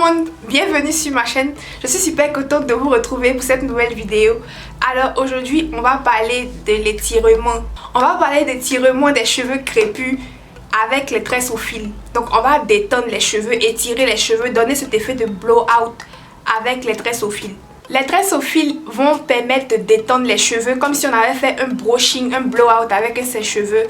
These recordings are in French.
monde, bienvenue sur ma chaîne. Je suis super contente de vous retrouver pour cette nouvelle vidéo. Alors aujourd'hui, on va parler de l'étirement. On va parler d'étirement des cheveux crépus avec les tresses au fil. Donc on va détendre les cheveux, étirer les cheveux, donner cet effet de blowout avec les tresses au fil. Les tresses au fil vont permettre de détendre les cheveux comme si on avait fait un brushing, un blowout avec ses cheveux.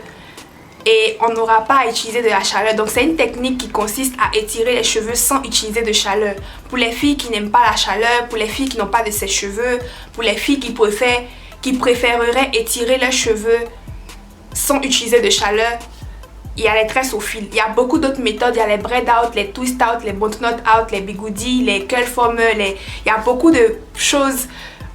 Et on n'aura pas à utiliser de la chaleur. Donc c'est une technique qui consiste à étirer les cheveux sans utiliser de chaleur. Pour les filles qui n'aiment pas la chaleur, pour les filles qui n'ont pas de sèche-cheveux, pour les filles qui préféreraient étirer leurs cheveux sans utiliser de chaleur, il y a les tresses au fil. Il y a beaucoup d'autres méthodes. Il y a les braid out, les twist out, les button out, les bigoudis, les curl formers. Il y a beaucoup de choses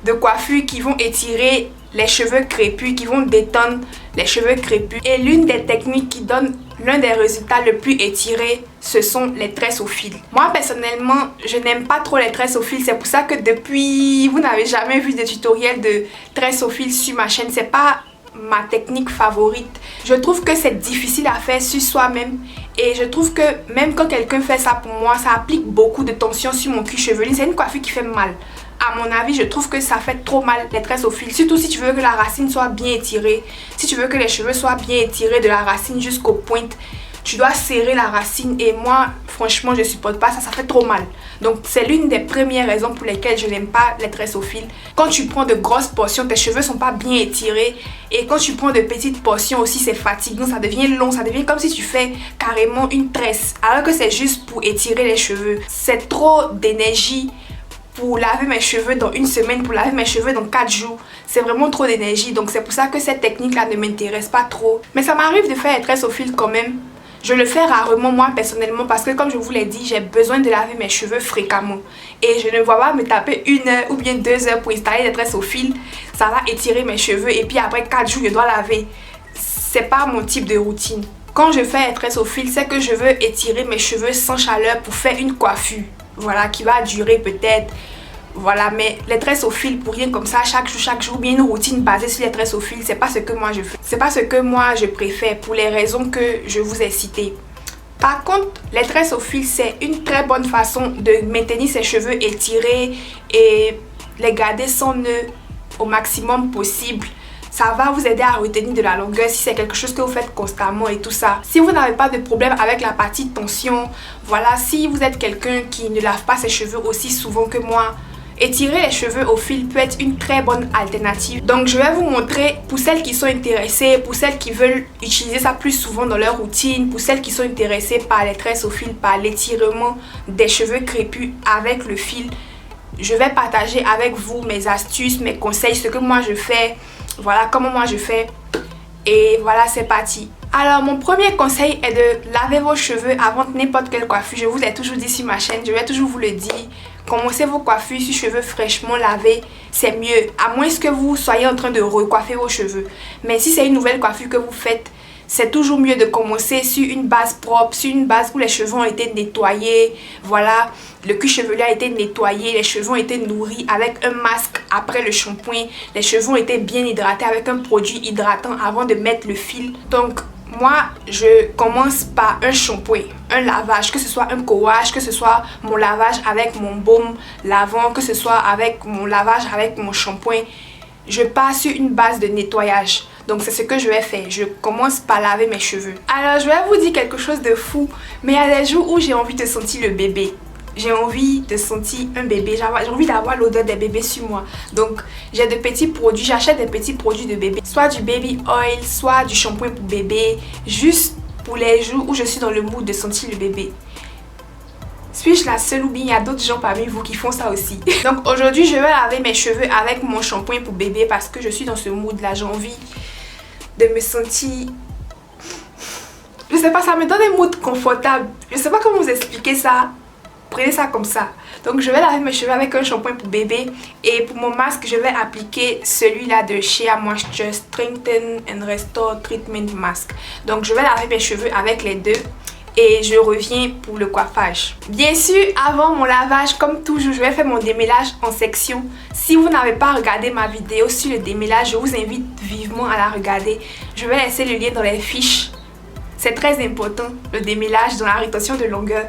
de coiffure qui vont étirer les cheveux crépus, qui vont détendre les cheveux crépus. Et l'une des techniques qui donne l'un des résultats le plus étirés, ce sont les tresses au fil. Moi personnellement, je n'aime pas trop les tresses au fil. C'est pour ça que depuis, vous n'avez jamais vu de tutoriel de tresses au fil sur ma chaîne. C'est pas ma technique favorite. Je trouve que c'est difficile à faire sur soi-même. Et je trouve que même quand quelqu'un fait ça pour moi, ça applique beaucoup de tension sur mon cuir chevelu. C'est une coiffure qui fait mal. À mon avis, je trouve que ça fait trop mal les tresses au fil. Surtout si tu veux que la racine soit bien étirée. Si tu veux que les cheveux soient bien étirés de la racine jusqu'aux pointes, tu dois serrer la racine. Et moi, franchement, je supporte pas ça. Ça fait trop mal. Donc, c'est l'une des premières raisons pour lesquelles je n'aime pas les tresses au fil. Quand tu prends de grosses portions, tes cheveux sont pas bien étirés. Et quand tu prends de petites portions aussi, c'est fatigant. Ça devient long. Ça devient comme si tu fais carrément une tresse. Alors que c'est juste pour étirer les cheveux. C'est trop d'énergie pour laver mes cheveux dans une semaine, pour laver mes cheveux dans 4 jours. C'est vraiment trop d'énergie. Donc c'est pour ça que cette technique-là ne m'intéresse pas trop. Mais ça m'arrive de faire les tresses au fil quand même. Je le fais rarement moi personnellement parce que comme je vous l'ai dit, j'ai besoin de laver mes cheveux fréquemment. Et je ne vois pas me taper 1 heure ou bien 2 heures pour installer des tresses au fil. Ça va étirer mes cheveux et puis après 4 jours, je dois laver. C'est pas mon type de routine. Quand je fais les tresses au fil, c'est que je veux étirer mes cheveux sans chaleur pour faire une coiffure. Voilà, qui va durer peut-être. Voilà, mais les tresses au fil pour rien comme ça, chaque jour, bien une routine basée sur les tresses au fil, c'est pas ce que moi je fais. C'est pas ce que moi je préfère pour les raisons que je vous ai citées. Par contre, les tresses au fil, c'est une très bonne façon de maintenir ses cheveux étirés et les garder sans nœud au maximum possible. Ça va vous aider à retenir de la longueur si c'est quelque chose que vous faites constamment et tout ça. Si vous n'avez pas de problème avec la partie tension, voilà, si vous êtes quelqu'un qui ne lave pas ses cheveux aussi souvent que moi, étirer les cheveux au fil peut être une très bonne alternative. Donc je vais vous montrer pour celles qui sont intéressées, pour celles qui veulent utiliser ça plus souvent dans leur routine, pour celles qui sont intéressées par les tresses au fil, par l'étirement des cheveux crépus avec le fil. Je vais partager avec vous mes astuces, mes conseils, ce que moi je fais. Voilà comment moi je fais. Et voilà, c'est parti. Alors mon premier conseil est de laver vos cheveux avant n'importe quelle coiffure. Je vous l'ai toujours dit sur ma chaîne, je vais toujours vous le dire. Commencez vos coiffures sur cheveux fraîchement lavés, c'est mieux. À moins que vous soyez en train de recoiffer vos cheveux. Mais si c'est une nouvelle coiffure que vous faites, c'est toujours mieux de commencer sur une base propre, sur une base où les cheveux ont été nettoyés. Voilà, le cuir chevelu a été nettoyé, les cheveux ont été nourris avec un masque après le shampoing. Les cheveux ont été bien hydratés avec un produit hydratant avant de mettre le fil. Donc, moi, je commence par un shampoing, un lavage, que ce soit un co-wash, que ce soit mon lavage avec mon baume lavant, que ce soit avec mon lavage avec mon shampoing. Je pars sur une base de nettoyage. Donc c'est ce que je vais faire. Je commence par laver mes cheveux. Alors je vais vous dire quelque chose de fou. Mais il y a des jours où j'ai envie de sentir le bébé. J'ai envie de sentir un bébé. J'ai envie d'avoir l'odeur des bébés sur moi. Donc j'ai de petits produits. J'achète des petits produits de bébé. Soit du baby oil, soit du shampoing pour bébé. Juste pour les jours où je suis dans le mood de sentir le bébé. Suis-je la seule ou bien il y a d'autres gens parmi vous qui font ça aussi? Donc aujourd'hui je vais laver mes cheveux avec mon shampoing pour bébé parce que je suis dans ce mood là. J'ai envie de me sentir... Je sais pas, ça me donne un mood confortable. Je sais pas comment vous expliquer ça. Prenez ça comme ça. Donc je vais laver mes cheveux avec un shampoing pour bébé. Et pour mon masque, je vais appliquer celui-là de Shea Moisture Strengthen and Restore Treatment Mask. Donc je vais laver mes cheveux avec les deux. Et je reviens pour le coiffage. Bien sûr, avant mon lavage, comme toujours, je vais faire mon démêlage en section. Si vous n'avez pas regardé ma vidéo sur le démêlage, je vous invite vivement à la regarder. Je vais laisser le lien dans les fiches. C'est très important, le démêlage dans la rétention de longueur.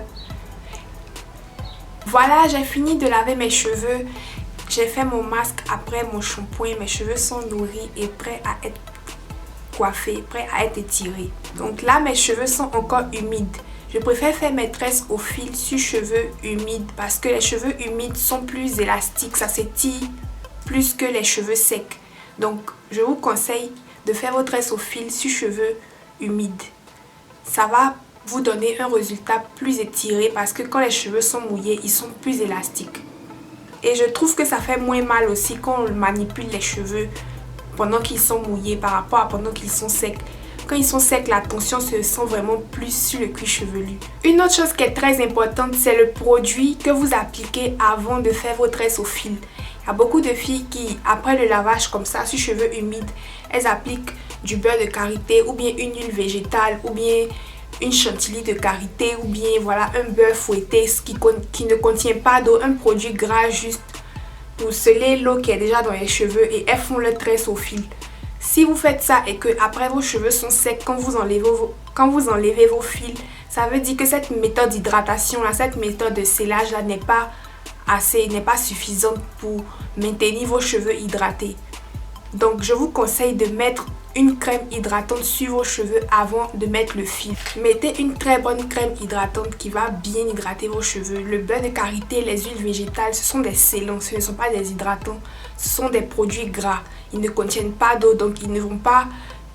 Voilà, j'ai fini de laver mes cheveux. J'ai fait mon masque après mon shampoing. Mes cheveux sont nourris et prêts à être coiffés, prêts à être étirés. Donc là, mes cheveux sont encore humides. Je préfère faire mes tresses au fil sur cheveux humides parce que les cheveux humides sont plus élastiques. Ça s'étire plus que les cheveux secs. Donc, je vous conseille de faire vos tresses au fil sur cheveux humides. Ça va vous donner un résultat plus étiré parce que quand les cheveux sont mouillés, ils sont plus élastiques. Et je trouve que ça fait moins mal aussi quand on manipule les cheveux pendant qu'ils sont mouillés par rapport à pendant qu'ils sont secs. Quand ils sont secs, la tension se sent vraiment plus sur le cuir chevelu. Une autre chose qui est très importante, c'est le produit que vous appliquez avant de faire vos tresses au fil. Il y a beaucoup de filles qui, après le lavage comme ça, sur cheveux humides, elles appliquent du beurre de karité ou bien une huile végétale ou bien une chantilly de karité ou bien voilà un beurre fouetté qui ne contient pas d'eau, un produit gras juste pour sceller l'eau qui est déjà dans les cheveux et elles font le tresse au fil. Si vous faites ça et que après vos cheveux sont secs quand vous enlevez vos fils, ça veut dire que cette méthode d'hydratation là, cette méthode de scellage là n'est pas suffisante pour maintenir vos cheveux hydratés. Donc je vous conseille de mettre une crème hydratante sur vos cheveux avant de mettre le fil. Mettez une très bonne crème hydratante qui va bien hydrater vos cheveux. Le beurre de karité, les huiles végétales, ce sont des scellants, ce ne sont pas des hydratants. Ce sont des produits gras. Ils ne contiennent pas d'eau, donc ils ne vont pas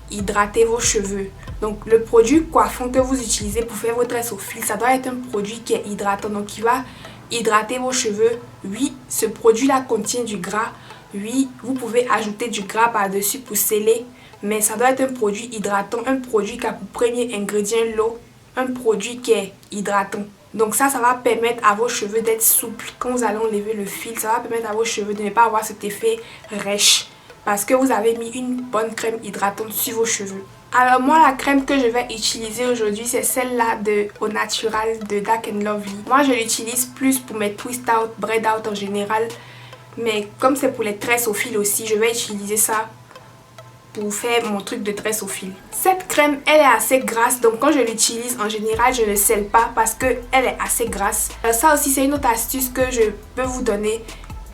hydrater vos cheveux. Donc le produit coiffant que vous utilisez pour faire vos tresses au fil, ça doit être un produit qui est hydratant, donc qui va hydrater vos cheveux. Oui, ce produit-là contient du gras. Oui, vous pouvez ajouter du gras par-dessus pour sceller, mais ça doit être un produit hydratant, un produit qui a pour premier ingrédient l'eau, un produit qui est hydratant. Donc ça va permettre à vos cheveux d'être souples. Quand vous allez enlever le fil, ça va permettre à vos cheveux de ne pas avoir cet effet rêche parce que vous avez mis une bonne crème hydratante sur vos cheveux. Alors moi, la crème que je vais utiliser aujourd'hui, c'est celle-là de Au Natural de Dark & Lovely. Moi, je l'utilise plus pour mes twist out, braid out en général. Mais comme c'est pour les tresses au fil aussi, je vais utiliser ça pour faire mon truc de tresse au fil. Cette crème, elle est assez grasse, donc quand je l'utilise en général, je ne scelle pas parce qu'elle est assez grasse. Ça aussi, c'est une autre astuce que je peux vous donner.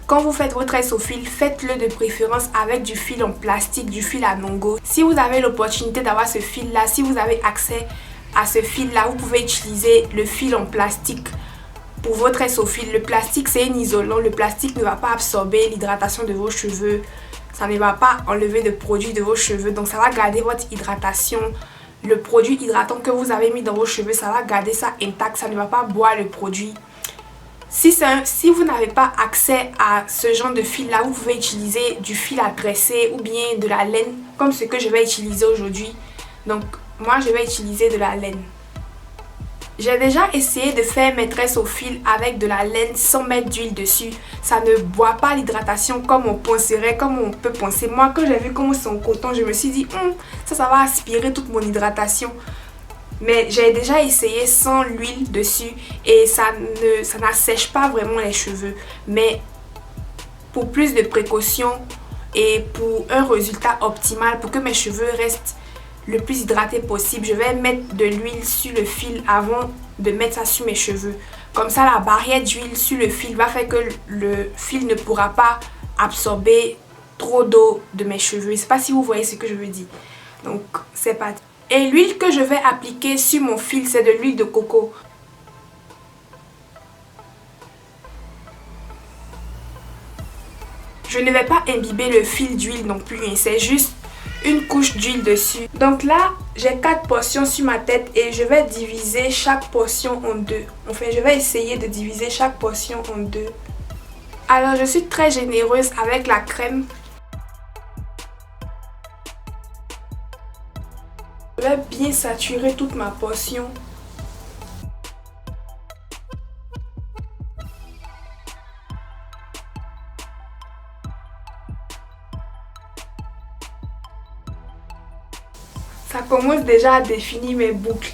Quand vous faites vos tresses au fil, faites-le de préférence avec du fil en plastique, du fil à nongo. Si vous avez l'opportunité d'avoir ce fil-là, si vous avez accès à ce fil-là, vous pouvez utiliser le fil en plastique pour vos tresses au fil. Le plastique, c'est un isolant. Le plastique ne va pas absorber l'hydratation de vos cheveux. Ça ne va pas enlever de produits de vos cheveux. Donc, ça va garder votre hydratation. Le produit hydratant que vous avez mis dans vos cheveux, ça va garder ça intact. Ça ne va pas boire le produit. Si vous n'avez pas accès à ce genre de fil-là, vous pouvez utiliser du fil à tresser ou bien de la laine, comme ce que je vais utiliser aujourd'hui. Donc, moi, je vais utiliser de la laine. J'ai déjà essayé de faire mes tresses au fil avec de la laine sans mettre d'huile dessus. Ça ne boit pas l'hydratation comme on penserait, comme on peut penser. Moi, quand j'ai vu comment c'est en coton, je me suis dit, ça va aspirer toute mon hydratation. Mais j'ai déjà essayé sans l'huile dessus et ça n'assèche pas vraiment les cheveux. Mais pour plus de précautions et pour un résultat optimal, pour que mes cheveux restent le plus hydraté possible, je vais mettre de l'huile sur le fil avant de mettre ça sur mes cheveux. Comme ça, la barrière d'huile sur le fil va faire que le fil ne pourra pas absorber trop d'eau de mes cheveux. Je ne sais pas si vous voyez ce que je veux dire. Donc, c'est parti. Et l'huile que je vais appliquer sur mon fil, c'est de l'huile de coco. Je ne vais pas imbiber le fil d'huile non plus, c'est juste une couche d'huile dessus. Donc là, j'ai 4 portions sur ma tête et je vais diviser chaque portion en 2. Enfin, je vais essayer de diviser chaque portion en 2. Alors, je suis très généreuse avec la crème. Je vais bien saturer toute ma portion. Ça commence déjà à définir mes boucles.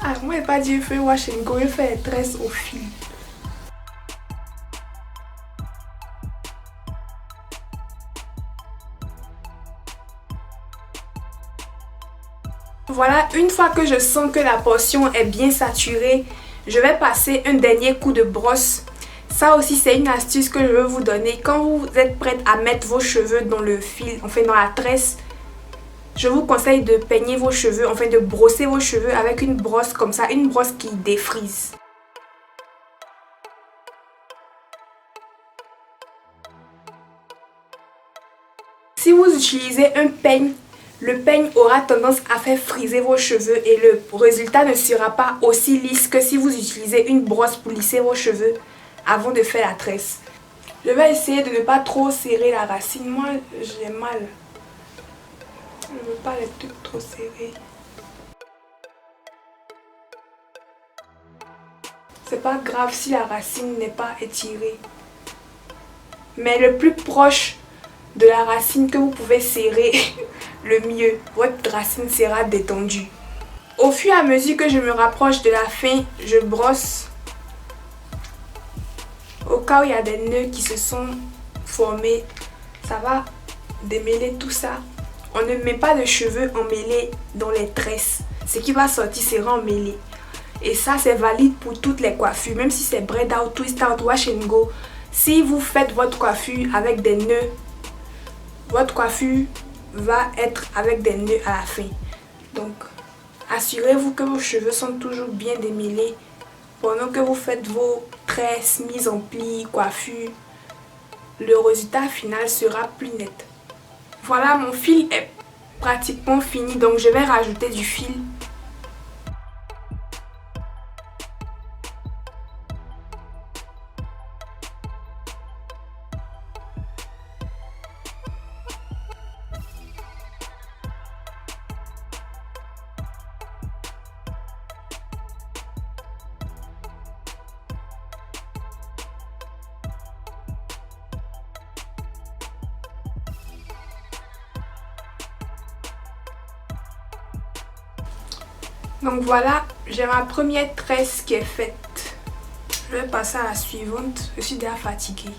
Ah, moi, je n'ai pas dit feu wash and go, je fais les tresses au fil. Voilà, une fois que je sens que la portion est bien saturée, je vais passer un dernier coup de brosse. Ça aussi c'est une astuce que je veux vous donner. Quand vous êtes prête à mettre vos cheveux dans le fil, enfin dans la tresse, je vous conseille de peigner vos cheveux, enfin de brosser vos cheveux avec une brosse comme ça, une brosse qui défrise. Si vous utilisez un peigne, le peigne aura tendance à faire friser vos cheveux et le résultat ne sera pas aussi lisse que si vous utilisez une brosse pour lisser vos cheveux avant de faire la tresse. Je vais essayer de ne pas trop serrer la racine. Moi, j'ai mal. Je ne veux pas les trucs trop serrés. C'est pas grave si la racine n'est pas étirée. Mais le plus proche de la racine que vous pouvez serrer, le mieux. Votre racine sera détendue. Au fur et à mesure que je me rapproche de la fin, je brosse. Au cas où il y a des nœuds qui se sont formés, ça va démêler tout ça. On ne met pas de cheveux emmêlés dans les tresses. Ce qui va sortir sera emmêlé. Et ça, c'est valide pour toutes les coiffures. Même si c'est braid out, twist out, wash and go. Si vous faites votre coiffure avec des nœuds, votre coiffure va être avec des nœuds à la fin. Donc, assurez-vous que vos cheveux sont toujours bien démêlés pendant que vous faites vos tresses, mises en pli, coiffure. Le résultat final sera plus net. Voilà, mon fil est pratiquement fini, donc je vais rajouter du fil. Donc voilà, j'ai ma première tresse qui est faite. Je vais passer à la suivante. Je suis déjà fatiguée.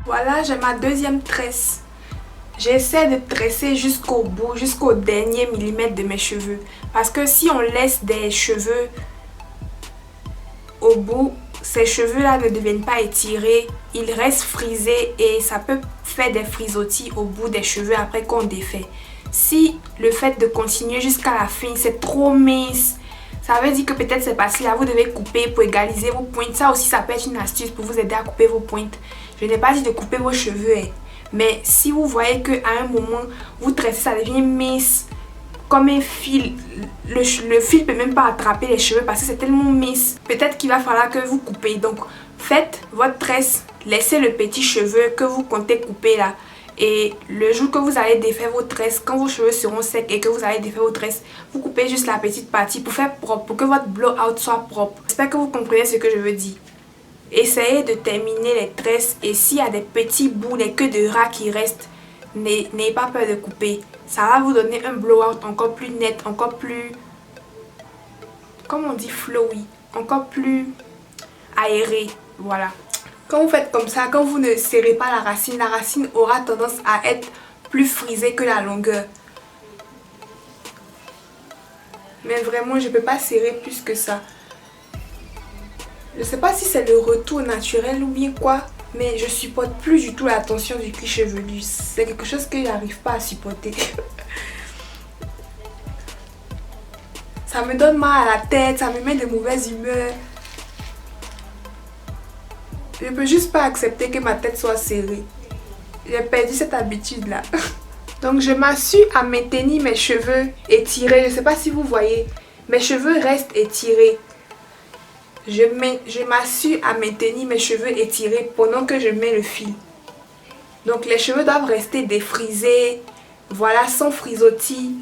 Voilà, j'ai ma deuxième tresse. J'essaie de tresser jusqu'au bout, jusqu'au dernier millimètre de mes cheveux. Parce que si on laisse des cheveux au bout, ces cheveux-là ne deviennent pas étirés. Ils restent frisés et ça peut faire des frisottis au bout des cheveux après qu'on défait. Si le fait de continuer jusqu'à la fin, c'est trop mince, ça veut dire que peut-être c'est parce que là vous devez couper pour égaliser vos pointes. Ça aussi, ça peut être une astuce pour vous aider à couper vos pointes. Je n'ai pas dit de couper vos cheveux, hein. Mais si vous voyez qu'à un moment, vous tressez, ça devient mince, comme un fil. Le fil peut même pas attraper les cheveux parce que c'est tellement mince. Peut-être qu'il va falloir que vous coupez. Donc, faites votre tresse, laissez le petit cheveu que vous comptez couper là. Et le jour que vous allez défaire vos tresses, quand vos cheveux seront secs et que vous allez défaire vos tresses, vous coupez juste la petite partie pour faire propre, pour que votre blowout soit propre. J'espère que vous comprenez ce que je veux dire. Essayez de terminer les tresses et s'il y a des petits bouts, des queues de rat qui restent, n'ayez pas peur de couper. Ça va vous donner un blowout encore plus net, encore plus, comme on dit, flowy, encore plus aéré. Voilà. Quand vous faites comme ça, quand vous ne serrez pas la racine aura tendance à être plus frisée que la longueur. Mais vraiment, je ne peux pas serrer plus que ça. Je ne sais pas si c'est le retour naturel ou bien quoi, mais je supporte plus du tout la tension du cuir chevelu. C'est quelque chose que j'arrive pas à supporter. Ça me donne mal à la tête, ça me met de mauvaise humeur. Je peux juste pas accepter que ma tête soit serrée. J'ai perdu cette habitude là. Donc je m'assure à maintenir mes cheveux étirés. Je ne sais pas si vous voyez. Mes cheveux restent étirés. je m'assure à maintenir mes cheveux étirés pendant que je mets le fil. Donc les cheveux doivent rester défrisés, voilà, sans frisottis.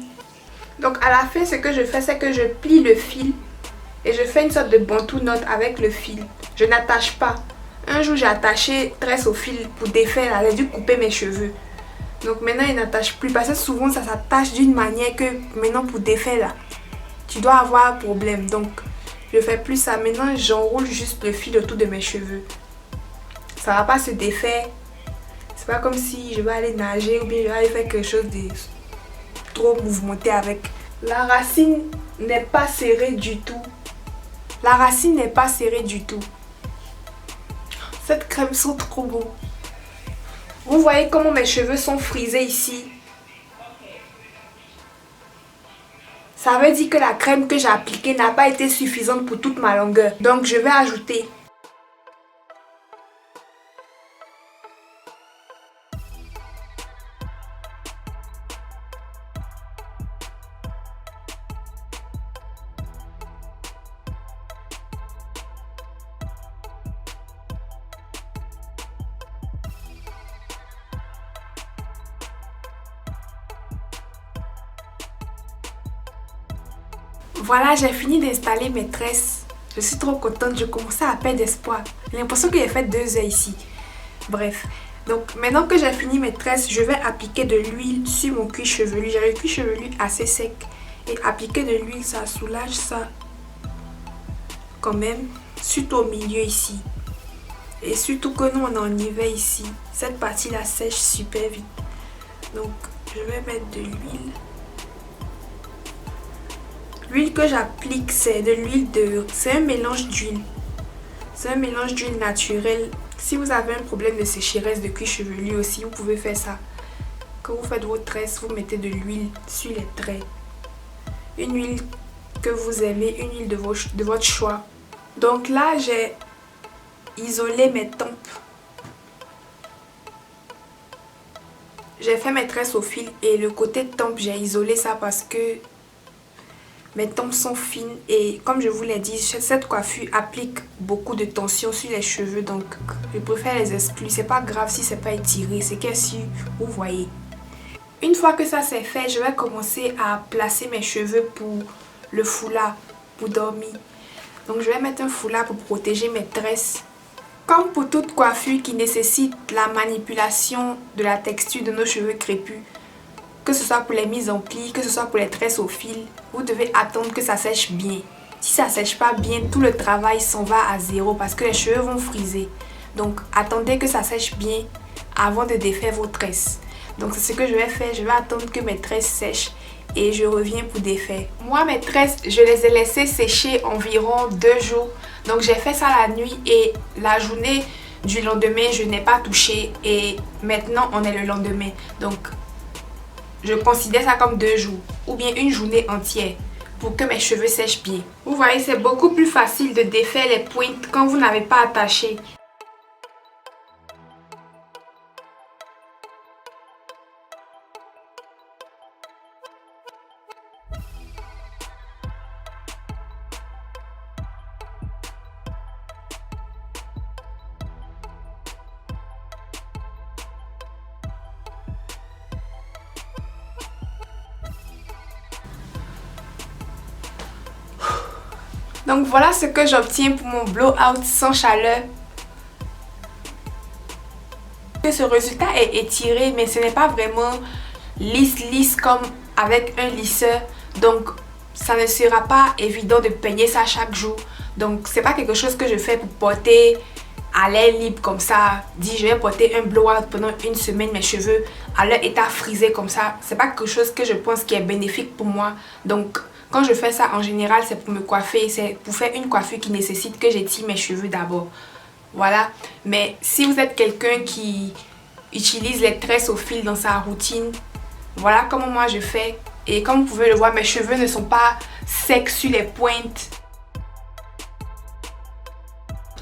Donc à la fin, ce que je fais, c'est que je plie le fil et je fais une sorte de bantou knot avec le fil. Je n'attache pas. Un jour, j'ai attaché tresse au fil pour défaire, j'ai dû couper mes cheveux. Donc maintenant, il n'attache plus parce que souvent, ça s'attache d'une manière que maintenant, pour défaire là, tu dois avoir un problème. Donc, je fais plus ça. Maintenant, j'enroule juste le fil autour de mes cheveux. Ça va pas se défaire. C'est pas comme si je vais aller nager ou bien je vais aller faire quelque chose de trop mouvementé avec. La racine n'est pas serrée du tout. La racine n'est pas serrée du tout. Cette crème sent trop bon. Vous voyez comment mes cheveux sont frisés ici. Ça veut dire que la crème que j'ai appliquée n'a pas été suffisante pour toute ma longueur. Donc je vais ajouter. Voilà, j'ai fini d'installer mes tresses. Je suis trop contente, je commençais à perdre espoir. J'ai l'impression que j'ai fait 2 heures ici. Bref, donc maintenant que j'ai fini mes tresses, je vais appliquer de l'huile sur mon cuir chevelu. J'ai le cuir chevelu assez sec. Et appliquer de l'huile, ça soulage ça quand même. Surtout au milieu ici. Et surtout que nous on est en hiver ici. Cette partie-là sèche super vite. Donc, je vais mettre de l'huile. L'huile que j'applique, c'est de l'huile de... C'est un mélange d'huile. C'est un mélange d'huile naturelle. Si vous avez un problème de sécheresse de cuir chevelu aussi, vous pouvez faire ça. Quand vous faites vos tresses, vous mettez de l'huile sur les traits. Une huile que vous aimez, une huile de votre choix. Donc là, j'ai isolé mes tempes. J'ai fait mes tresses au fil et le côté tempe, j'ai isolé ça parce que mes tempes sont fines et comme je vous l'ai dit, cette coiffure applique beaucoup de tension sur les cheveux, donc je préfère les exclure. C'est pas grave si c'est pas étiré, c'est que si vous voyez. Une fois que ça c'est fait, je vais commencer à placer mes cheveux pour le foulard, pour dormir. Donc je vais mettre un foulard pour protéger mes tresses. Comme pour toute coiffure qui nécessite la manipulation de la texture de nos cheveux crépus, que ce soit pour les mises en pli, que ce soit pour les tresses au fil, vous devez attendre que ça sèche bien. Si ça sèche pas bien, tout le travail s'en va à zéro parce que les cheveux vont friser. Donc attendez que ça sèche bien avant de défaire vos tresses. Donc c'est ce que je vais faire, je vais attendre que mes tresses sèchent et je reviens pour défaire. Moi mes tresses, je les ai laissées sécher environ 2 jours. Donc j'ai fait ça la nuit et la journée du lendemain, je n'ai pas touché et maintenant on est le lendemain. Donc je considère ça comme 2 jours ou bien une journée entière pour que mes cheveux sèchent bien. Vous voyez, c'est beaucoup plus facile de défaire les pointes quand vous n'avez pas attaché. Donc voilà ce que j'obtiens pour mon blowout sans chaleur. Ce résultat est étiré mais ce n'est pas vraiment lisse comme avec un lisseur. Donc ça ne sera pas évident de peigner ça chaque jour. Donc c'est pas quelque chose que je fais pour porter à l'air libre comme ça. Dis je vais porter un blowout pendant une semaine, mes cheveux à leur état frisé comme ça. C'est pas quelque chose que je pense qui est bénéfique pour moi. Donc quand je fais ça en général, c'est pour me coiffer, c'est pour faire une coiffure qui nécessite que j'étire mes cheveux d'abord. Voilà, mais si vous êtes quelqu'un qui utilise les tresses au fil dans sa routine, voilà comment moi je fais. Et comme vous pouvez le voir, mes cheveux ne sont pas secs sur les pointes.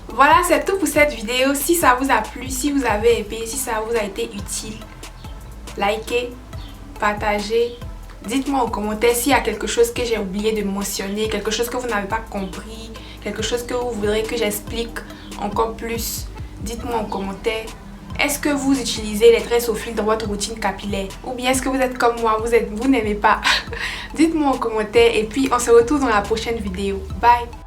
Voilà, c'est tout pour cette vidéo. Si ça vous a plu, si vous avez aimé, si ça vous a été utile, likez, partagez. Dites-moi en commentaire s'il y a quelque chose que j'ai oublié de mentionner, quelque chose que vous n'avez pas compris, quelque chose que vous voudrez que j'explique encore plus, dites-moi en commentaire. Est-ce que vous utilisez les tresses au fil dans votre routine capillaire? Ou bien est-ce que vous êtes comme moi, vous n'aimez pas? Dites-moi en commentaire et puis on se retrouve dans la prochaine vidéo. Bye!